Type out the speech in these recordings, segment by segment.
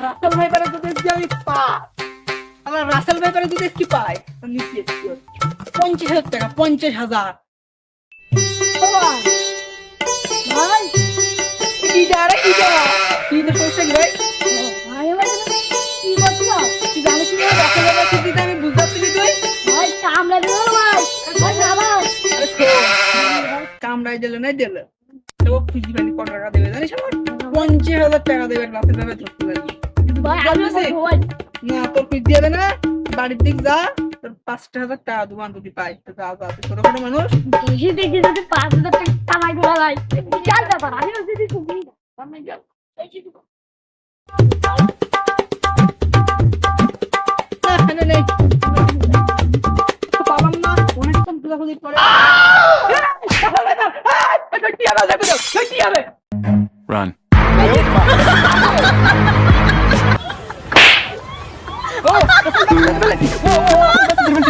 রাসেল ভাই পারে যদি আমি পাই, আমার রাসেল ভাই পারে যদি কি পাই, নিচে 50,000 টাকা, 50,000। ভাই কি দাঁড়া কি দাঁড়া কি তো সমস্যা কি ভাই? ভাই আমার কি করছো? কি জানিস না রাসেল ভাই কি দিতে আমি বুঝতে পারছি তুই? ভাই কামড়া দিল ভাই। ভাই না ভাই। আরে শোন, কামড়াই দিলে নাই দিলে তো খুশি পানি কত টাকা দেবে জানিস আমার? 50,000 টাকা দেবে রাসেল ভাই ধরতে পারবি। ভাই আমি বলবো ভাই। না তোর খুশি দিবে না, বাড়ির দিক যা, তোর 5,000 টাকা দোকান যদি পাই তো যা যা, তুই ছোট কোনো মানুষ। বেশি দেখি যদি 5,000 টাকা কামাই করে ভাই। বিশাল ব্যাপার। আমি যদি তুমি আমি যাও। এই যে না না নেই তো পালাম না, অনেকক্ষণ খোঁজাখুঁজি করে কি হবে? Run.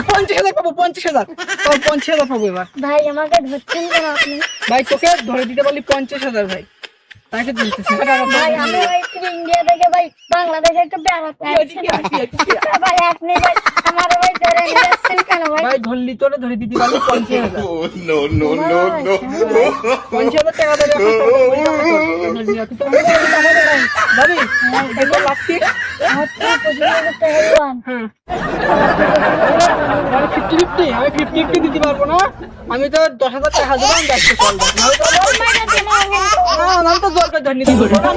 50,000 পাবো, 50,000 পাবো এবার। ভাই আমাকে ধরছেন কেন আপনি? ভাই তোকে ধরে দিতে পারলি 50,000 ভাই, তাকে দিতেছি ভাই আমি ভাই ইন্ডিয়া থেকে ভাই বাংলাদেশে একটা বেড়াতে আসছি ভাই। আপনি ভাই আমার ভাই ধরে নিয়ে যাচ্ছেন কেন ভাই? ভাই ধরলি তোরে ধরে দিতে পারলি 50,000। Oh, no, no, no, no. 50,000 টাকা দেবে ভাবি একবার লাগছে। আমার তো 25,000 টাকা দিবেন। হ্যাঁ 50-50, আমি 50-50 দিতে পারবো না, আমি তো 10,000 টাকা দেবো, আমি যাচ্ছি কল দেখ ভাই না দেন না, আমি তো জল করে ধরে নিতে পারবো না।